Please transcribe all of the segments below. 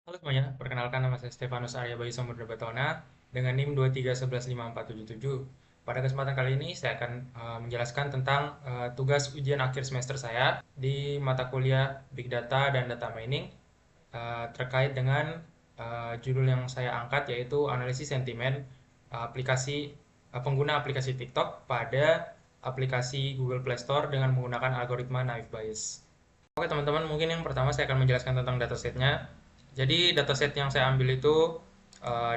Halo semuanya, perkenalkan nama saya Stefanus Arya Bayu Samudra Batona dengan NIM 2315157. Pada kesempatan kali ini saya akan menjelaskan tentang tugas ujian akhir semester saya di mata kuliah Big Data dan Data Mining terkait dengan judul yang saya angkat yaitu analisis sentimen pengguna aplikasi TikTok pada aplikasi Google Play Store dengan menggunakan algoritma naive Bayes. Oke teman-teman, mungkin yang pertama saya akan menjelaskan tentang datasetnya. Jadi dataset yang saya ambil itu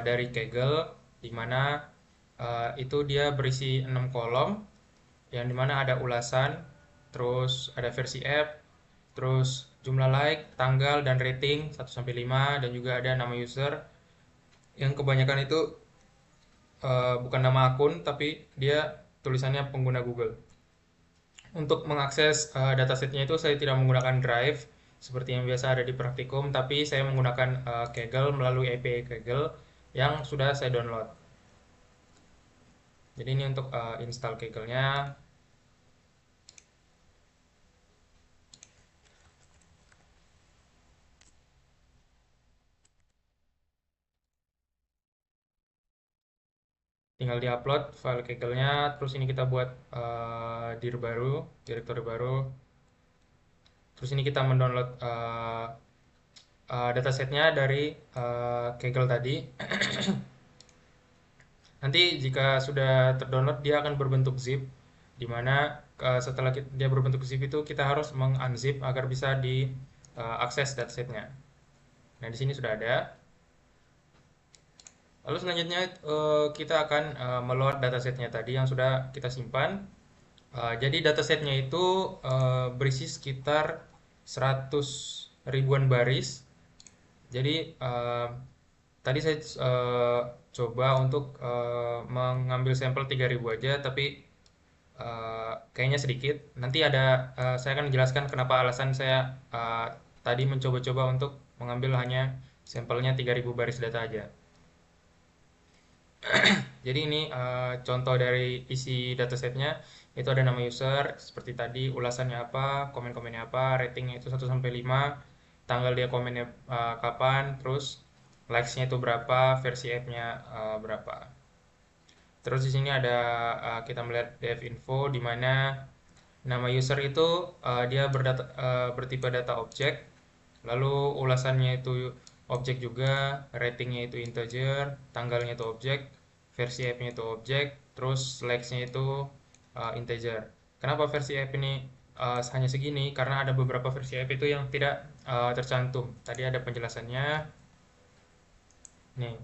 dari Kaggle, di mana itu dia berisi 6 kolom, yang dimana ada ulasan, terus ada versi app, terus jumlah like, tanggal, dan rating 1-5, dan juga ada nama user, yang kebanyakan itu bukan nama akun, tapi dia tulisannya pengguna Google. Untuk mengakses datasetnya itu saya tidak menggunakan Drive seperti yang biasa ada di praktikum, tapi saya menggunakan Kaggle melalui API Kaggle yang sudah saya download. Jadi ini untuk install Kaggle-nya. Tinggal di-upload file Kaggle-nya, terus ini kita buat dir baru, directory baru. Terus ini kita mendownload datasetnya dari Kaggle tadi. Nanti jika sudah terdownload dia akan berbentuk zip, di mana setelah dia berbentuk zip itu kita harus mengunzip agar bisa diakses datasetnya. Nah di sini sudah ada. Lalu selanjutnya kita akan meload datasetnya tadi yang sudah kita simpan. Jadi datasetnya itu berisi sekitar 100 ribuan baris. Jadi tadi saya coba untuk mengambil sampel 3000 aja, tapi kayaknya sedikit. Nanti saya akan menjelaskan kenapa alasan saya tadi mencoba-coba untuk mengambil hanya sampelnya 3000 baris data aja. Jadi ini contoh dari isi datasetnya. Itu ada nama user seperti tadi, ulasannya apa, komen-komennya apa, ratingnya itu 1-5, tanggal dia komennya kapan, terus likes-nya itu berapa, versi app-nya berapa. Terus di sini ada kita melihat dev info di mana nama user itu dia bertipe data objek, lalu ulasannya itu objek juga, ratingnya itu integer, tanggalnya itu objek, versi app-nya itu objek, terus likes-nya itu integer. Kenapa versi app ini hanya segini? Karena ada beberapa versi app itu yang tidak tercantum. Tadi ada penjelasannya. Nih,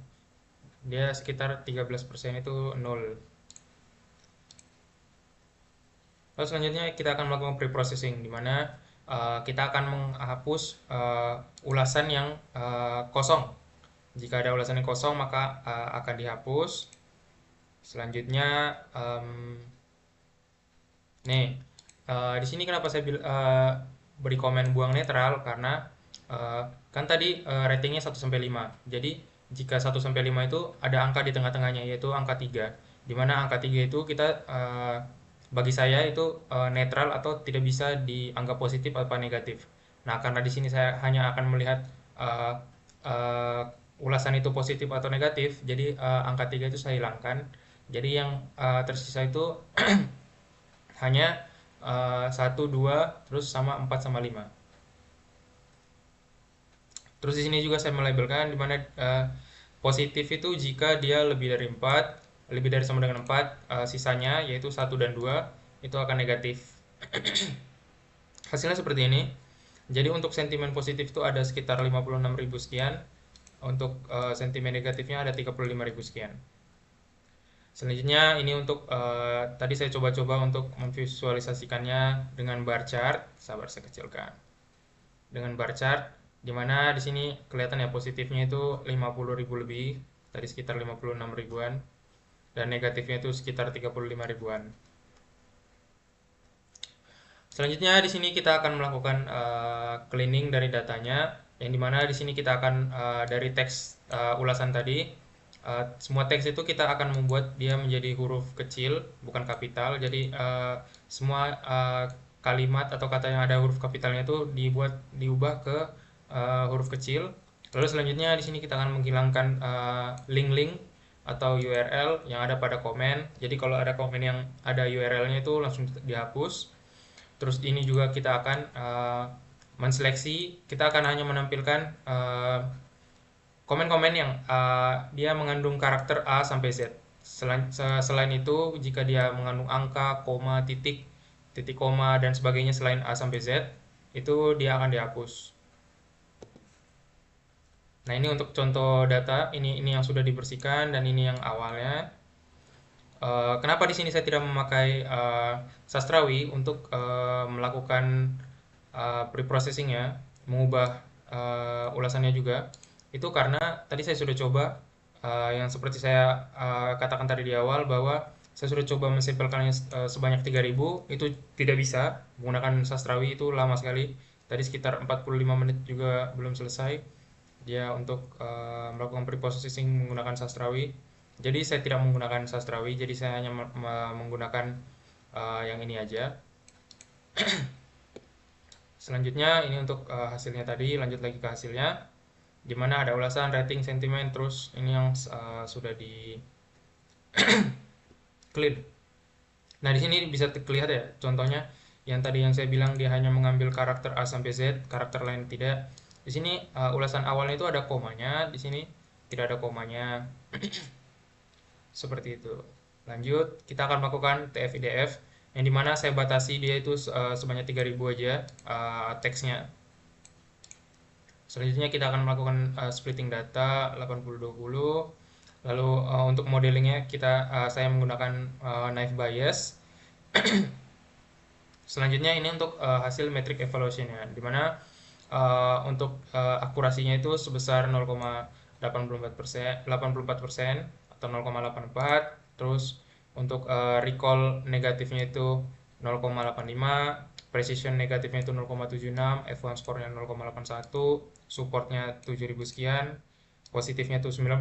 dia sekitar 13% itu 0. Lalu selanjutnya kita akan melakukan pre-processing, di mana kita akan menghapus ulasan yang kosong. Jika ada ulasan yang kosong, maka akan dihapus. Selanjutnya, nih, di sini kenapa saya beri komen buang netral, karena kan tadi ratingnya 1-5. Jadi, jika 1-5 itu ada angka di tengah-tengahnya, yaitu angka 3. Di mana angka 3 itu kita bagi saya itu netral atau tidak bisa dianggap positif atau negatif. Nah, karena di sini saya hanya akan melihat uh, uh, ulasan itu positif atau negatif, jadi angka 3 itu saya hilangkan. Jadi yang tersisa itu hanya 1, 2, terus sama 4 sama 5. Terus di sini juga saya melabelkan di mana positif itu jika dia lebih dari 4, lebih dari sama dengan 4, sisanya yaitu 1 dan 2 itu akan negatif. Hasilnya seperti ini. Jadi untuk sentimen positif itu ada sekitar 56.000 sekian. Untuk sentimen negatifnya ada 35.000 sekian. Selanjutnya ini untuk tadi saya coba-coba untuk memvisualisasikannya dengan bar chart. Sabar saya kecilkan. Dengan bar chart di mana di sini kelihatan ya positifnya itu 50.000 lebih, tadi sekitar 56 ribuan, dan negatifnya itu sekitar 35 ribuan. Selanjutnya di sini kita akan melakukan cleaning dari datanya, yang dimana di sini kita akan dari teks ulasan tadi, semua teks itu kita akan membuat dia menjadi huruf kecil, bukan kapital. Jadi semua kalimat atau kata yang ada huruf kapitalnya itu diubah ke huruf kecil. Lalu selanjutnya di sini kita akan menghilangkan link-link atau URL yang ada pada komen. Jadi kalau ada komen yang ada URL-nya itu langsung dihapus. Terus ini juga kita akan menseleksi, kita akan hanya menampilkan komen-komen yang dia mengandung karakter A sampai Z. Selain itu, jika dia mengandung angka, koma, titik, titik koma, dan sebagainya selain A sampai Z, itu dia akan dihapus. Nah, ini untuk contoh data, ini yang sudah dibersihkan dan ini yang awalnya. Kenapa di sini saya tidak memakai Sastrawi untuk melakukan preprocessingnya, mengubah ulasannya juga? Itu karena tadi saya sudah coba yang seperti saya katakan tadi di awal bahwa saya sudah coba mensampelkannya sebanyak 3000, itu tidak bisa menggunakan Sastrawi, itu lama sekali. Tadi sekitar 45 menit juga belum selesai dia untuk melakukan preprocessing menggunakan Sastrawi. Jadi saya tidak menggunakan Sastrawi, jadi saya hanya menggunakan yang ini aja. Selanjutnya ini untuk hasilnya tadi, lanjut lagi ke hasilnya, di mana ada ulasan, rating, sentimen, terus ini yang sudah di clean. Nah, di sini bisa terlihat ya, contohnya yang tadi yang saya bilang dia hanya mengambil karakter A sampai Z, karakter lain tidak. Di sini ulasan awalnya itu ada komanya, di sini tidak ada komanya. Seperti itu. Lanjut, kita akan melakukan TF-IDF yang dimana saya batasi dia itu sebanyak 3000 aja teksnya. Selanjutnya kita akan melakukan splitting data 80-20. Lalu untuk modelingnya saya menggunakan naive Bayes. Selanjutnya ini untuk hasil metric evaluation-nya, dimana untuk akurasinya itu sebesar 0,84% atau 0,84. Terus untuk recall negatifnya itu 0,85, precision negatifnya itu 0,76, F1 score-nya 0,81, supportnya 7000 sekian, positifnya itu 90%,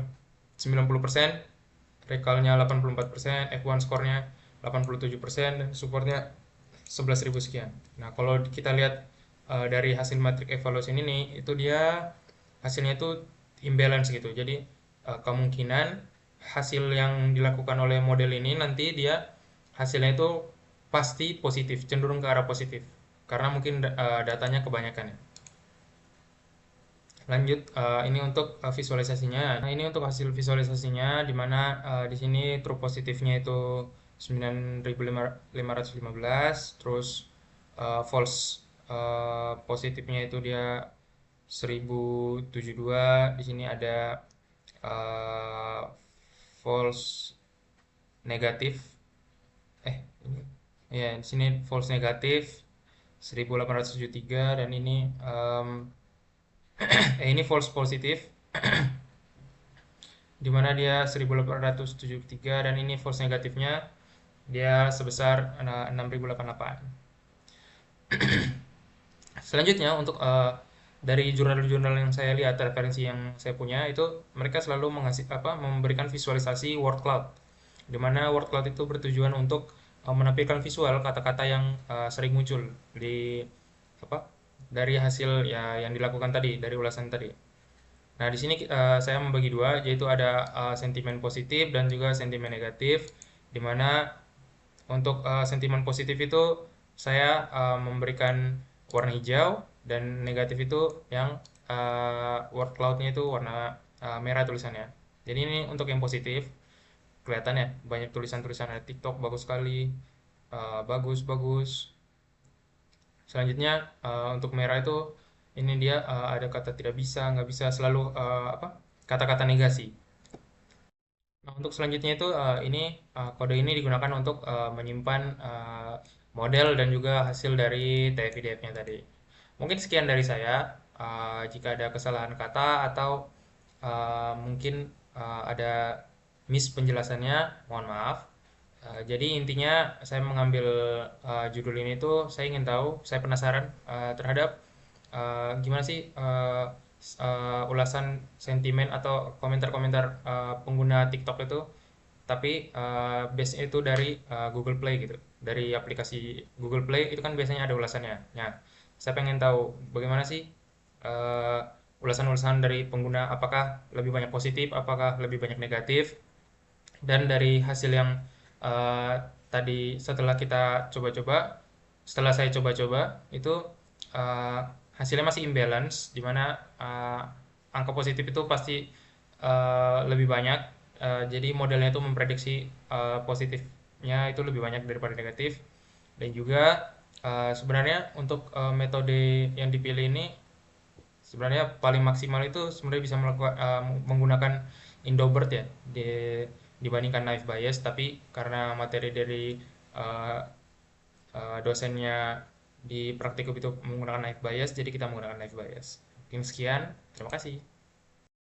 recall-nya 84%, F1 score-nya 87%, dan supportnya 11.000 sekian. Nah, kalau kita lihat dari hasil matrix evaluation ini, itu dia hasilnya itu imbalance gitu. Jadi kemungkinan hasil yang dilakukan oleh model ini nanti dia hasilnya itu pasti positif, cenderung ke arah positif. Karena mungkin datanya kebanyakan ya. Lanjut, ini untuk visualisasinya. Nah, ini untuk hasil visualisasinya, di mana di sini true positifnya itu 9.515, terus false positifnya itu dia 1072. Di sini ada false negatif. Ini ya, di sini false negatif 1873, dan ini ini false positif dimana dia 1873, dan ini false negatifnya dia sebesar 6088. Selanjutnya untuk dari jurnal-jurnal yang saya lihat, referensi yang saya punya itu mereka selalu memberikan visualisasi word cloud, dimana word cloud itu bertujuan untuk menampilkan visual kata-kata yang sering muncul di dari hasil ya yang dilakukan tadi, dari ulasan tadi. Nah, di sini saya membagi dua, yaitu ada sentimen positif dan juga sentimen negatif, di mana untuk sentimen positif itu saya memberikan warna hijau, dan negatif itu yang word cloud-nya itu warna merah tulisannya. Jadi ini untuk yang positif, kelihatan ya, banyak tulisan-tulisan, ada TikTok bagus sekali, bagus bagus. Selanjutnya untuk merah itu ini dia ada kata tidak bisa, nggak bisa, selalu kata-kata negasi. Nah, untuk selanjutnya itu ini kode ini digunakan untuk menyimpan model dan juga hasil dari TF-IDF-nya tadi. Mungkin sekian dari saya. Jika ada kesalahan kata atau mungkin ada miss penjelasannya, mohon maaf. Jadi intinya saya mengambil judul ini tuh saya ingin tahu, saya penasaran terhadap gimana sih ulasan sentimen atau komentar-komentar pengguna TikTok itu, tapi base itu dari Google Play gitu, dari aplikasi Google Play itu kan biasanya ada ulasannya. Nah, saya pengen tahu bagaimana sih ulasan-ulasan dari pengguna apakah lebih banyak positif, apakah lebih banyak negatif. Dan dari hasil yang tadi setelah saya coba-coba itu uh, hasilnya masih imbalance, di mana angka positif itu pasti lebih banyak. Jadi modelnya itu memprediksi positifnya itu lebih banyak daripada negatif. Dan juga sebenarnya untuk metode yang dipilih ini sebenarnya paling maksimal itu sebenarnya bisa menggunakan Indobert ya dibandingkan naive Bayes, tapi karena materi dari uh, dosennya di praktikum itu menggunakan naive Bayes, jadi kita menggunakan naive Bayes. Mungkin sekian, terima kasih.